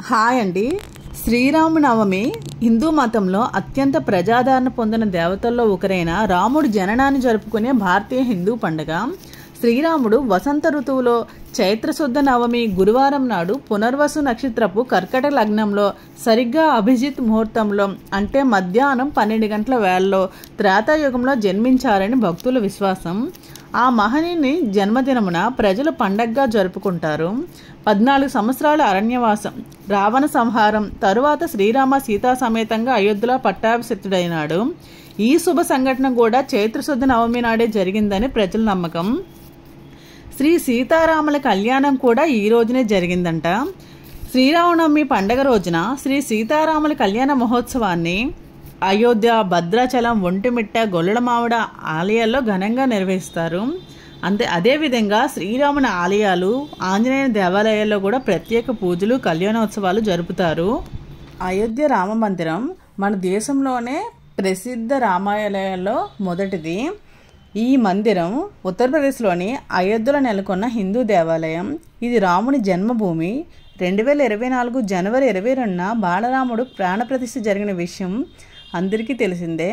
Hi అండి. శ్రీరామనవమి హిందూ మతంలో అత్యంత ప్రజాదరణ పొందిన దేవతల్లో ఒకరైన రాముడు జననాన్ని జరుపుకునే భారతీయ హిందూ పండుగ. శ్రీరాముడు వసంత ఋతువులో చైత్రశుద్ధ నవమి గురువారం నాడు పునర్వసు నక్షత్రపు కర్కట లగ్నంలో సరిగ్గా అభిజిత్ ముహూర్తంలో అంటే మధ్యాహ్నం 12 గంటల వేళలో త్రేతాయుగంలో జన్మించారని భక్తుల విశ్వాసం. ఆ మహనీయుని జన్మదినమున ప్రజలు పండగగా జరుపుకుంటారు. 14 సంవత్సరాల అరణ్యవాసం, రావణ సంహారం తరువాత శ్రీరామ సీతా సమేతంగా అయోధ్యలో పట్టాభిషిక్తుడైనాడు. ఈ శుభ సంఘటన కూడా చైత్రశుద్ధ నవమి నాడే జరిగిందని ప్రజల నమ్మకం. శ్రీ సీతారాముల కళ్యాణం కూడా ఈ రోజునే జరిగిందంట. శ్రీరామనవమి పండగ రోజున శ్రీ సీతారాముల కళ్యాణ మహోత్సవాన్ని అయోధ్య, భద్రాచలం, ఒంటిమిట్ట, గొల్లలమావిడ ఆలయాల్లో ఘనంగా నిర్వహిస్తారు. అదేవిధంగా శ్రీరాముని ఆలయాలు, ఆంజనేయ దేవాలయాల్లో కూడా ప్రత్యేక పూజలు, కళ్యాణోత్సవాలు జరుపుతారు. అయోధ్య రామ మందిరం మన దేశంలోనే ప్రసిద్ధ రామాలయాల్లో మొదటిది. ఈ మందిరం ఉత్తరప్రదేశ్లోని అయోధ్యలో నెలకొన్న హిందూ దేవాలయం. ఇది రాముని జన్మభూమి. 2024 జనవరి 22న బాలరాముడు ప్రాణప్రతిష్ఠ జరిగిన విషయం అందరికీ తెలిసిందే.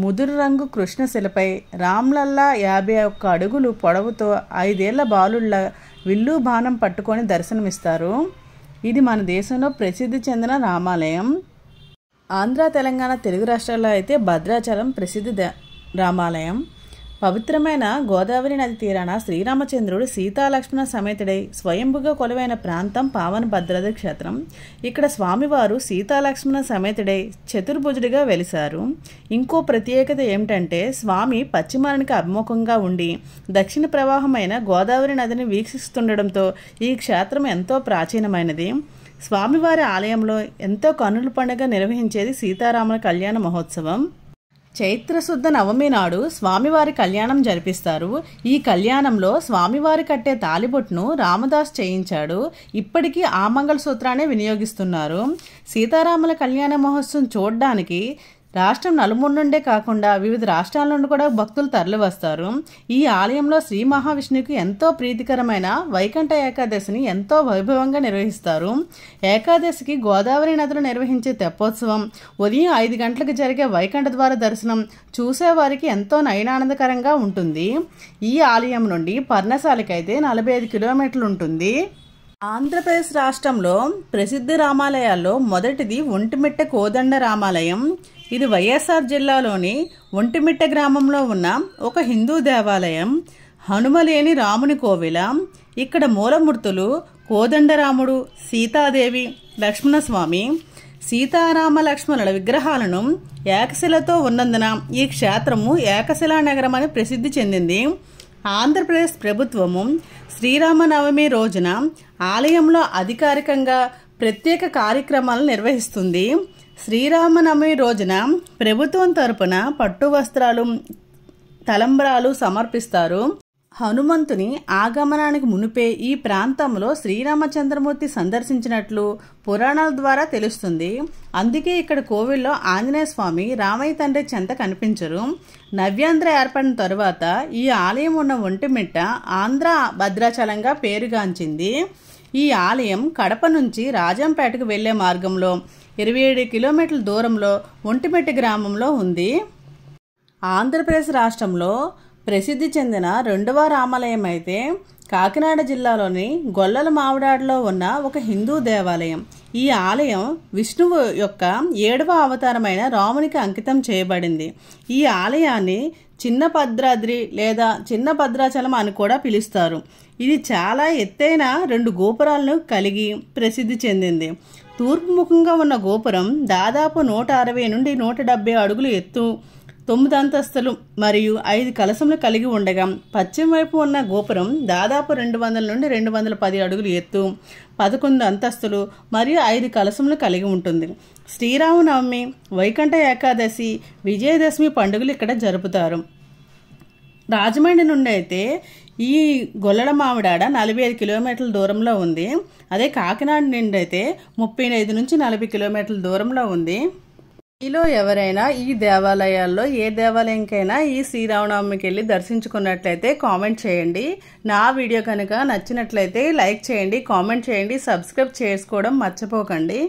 ముదురు రంగు కృష్ణశిలపై రామ్లల్లా 51 అడుగులు పొడవుతో 5 ఏళ్ల బాలుళ్ళ విల్లు బాణం పట్టుకొని దర్శనమిస్తారు. ఇది మన దేశంలో ప్రసిద్ధి చెందిన రామాలయం. ఆంధ్ర, తెలంగాణ, తెలుగు రాష్ట్రాల్లో అయితే భద్రాచలం ప్రసిద్ధ రామాలయం. పవిత్రమైన గోదావరి నది తీరాన శ్రీరామచంద్రుడు సీతాలక్ష్మణ సమేతుడై స్వయంభుగా కొలువైన ప్రాంతం పావన భద్రాద్రి క్షేత్రం. ఇక్కడ స్వామివారు సీతాలక్ష్మణ సమేతుడై చతుర్భుజుడిగా వెలిశారు. ఇంకో ప్రత్యేకత ఏమిటంటే స్వామి పశ్చిమానికి అభిముఖంగా ఉండి దక్షిణ ప్రవాహమైన గోదావరి నదిని వీక్షిస్తుండడంతో ఈ క్షేత్రం ఎంతో ప్రాచీనమైనది. స్వామివారి ఆలయంలో ఎంతో కన్నుల పండుగ నిర్వహించేది సీతారాముల కళ్యాణ మహోత్సవం. చైత్రశుద్ధ నవమి నాడు స్వామివారి కళ్యాణం జరిపిస్తారు. ఈ కళ్యాణంలో స్వామివారి కట్టే తాలిబొట్టును రామదాస్ చేయించాడు. ఇప్పటికీ ఆ మంగళసూత్రాన్ని వినియోగిస్తున్నారు. సీతారాముల కళ్యాణ మహోత్సవం చూడడానికి రాష్ట్రం నలుమూల నుండే కాకుండా వివిధ రాష్ట్రాల నుండి కూడా భక్తులు తరలి వస్తారు. ఈ ఆలయంలో శ్రీ మహావిష్ణువుకి ఎంతో ప్రీతికరమైన వైకుంఠ ఏకాదశిని ఎంతో వైభవంగా నిర్వహిస్తారు. ఏకాదశికి గోదావరి నదిలో నిర్వహించే తెప్పోత్సవం, ఉదయం 5 గంటలకు జరిగే వైకుంఠ ద్వార దర్శనం చూసేవారికి ఎంతో నయనానందకరంగా ఉంటుంది. ఈ ఆలయం నుండి పర్ణశాలకైతే 45 కిలోమీటర్లు ఉంటుంది. ఆంధ్రప్రదేశ్ రాష్ట్రంలో ప్రసిద్ధ రామాలయాల్లో మొదటిది ఒంటిమిట్ట కోదండ రామాలయం. ఇది వైఎస్ఆర్ జిల్లాలోని ఒంటిమిట్ట గ్రామంలో ఉన్న ఒక హిందూ దేవాలయం. హనుమలేని రాముని కోవిల. ఇక్కడ మూలమూర్తులు కోదండరాముడు, సీతాదేవి, లక్ష్మణస్వామి. సీతారామ లక్ష్మణుల విగ్రహాలను ఏకశిలతో ఉన్నందున ఈ క్షేత్రము ఏకశిలా నగరం అని ప్రసిద్ధి చెందింది. ఆంధ్రప్రదేశ్ ప్రభుత్వము శ్రీరామనవమి రోజున ఆలయంలో అధికారికంగా ప్రత్యేక కార్యక్రమాలను నిర్వహిస్తుంది. శ్రీరామనవమి రోజున ప్రభుత్వం తరపున పట్టు వస్త్రాలు, తలంబ్రాలు సమర్పిస్తారు. హనుమంతుని ఆగమనానికి మునిపే ఈ ప్రాంతంలో శ్రీరామచంద్రమూర్తి సందర్శించినట్లు పురాణాల ద్వారా తెలుస్తుంది. అందుకే ఇక్కడ కోవిల్లో ఆంజనేయ స్వామి రామయ్య తండ్రి చెంత కనిపించరు. నవ్యాంధ్ర ఏర్పడిన తరువాత ఈ ఆలయం ఉన్న ఒంటిమిట్ట ఆంధ్ర భద్రాచలంగా పేరుగాంచింది. ఈ ఆలయం కడప నుంచి రాజంపేటకు వెళ్లే మార్గంలో 27 కిలోమీటర్ల దూరంలో ఒంటిమిట్ట గ్రామంలో ఉంది. ఆంధ్రప్రదేశ్ రాష్ట్రంలో ప్రసిద్ధి చెందిన రెండవ రామాలయం అయితే కాకినాడ జిల్లాలోని గొల్లలమావిడాడలో ఉన్న ఒక హిందూ దేవాలయం. ఈ ఆలయం విష్ణువు యొక్క 7వ అవతారమైన రామునికి అంకితం చేయబడింది. ఈ ఆలయాన్ని చిన్న భద్రాద్రి లేదా చిన్న భద్రాచలం అని కూడా పిలుస్తారు. ఇది చాలా ఎత్తైన 2 గోపురాలను కలిగి ప్రసిద్ధి చెందింది. తూర్పు ముఖంగా ఉన్న గోపురం దాదాపు 160 నుండి 170 అడుగులు ఎత్తు, 9 అంతస్తులు మరియు 5 కలశములు కలిగి ఉండగా పశ్చిమ వైపు ఉన్న గోపురం దాదాపు 200 నుండి 210 అడుగులు ఎత్తు, 11 అంతస్తులు మరియు 5 కలశములు కలిగి ఉంటుంది. శ్రీరామనవమి, వైకుంఠ ఏకాదశి, విజయదశమి పండుగలు ఇక్కడ జరుపుతారు. రాజమండ్రి నుండి అయితే ఈ గొల్లలమావిడాడ 45 కిలోమీటర్ల దూరంలో ఉంది. అదే కాకినాడ నుండి అయితే 35 నుంచి 40 కిలోమీటర్ల దూరంలో ఉంది. మీలో ఎవరైనా ఈ దేవాలయాల్లో ఏ దేవాలయంకైనా ఈ శ్రీరామనవమికి వెళ్ళి దర్శించుకున్నట్లయితే కామెంట్ చేయండి. నా వీడియో కనుక నచ్చినట్లయితే లైక్ చేయండి, కామెంట్ చేయండి, సబ్స్క్రైబ్ చేసుకోవడం మర్చిపోకండి.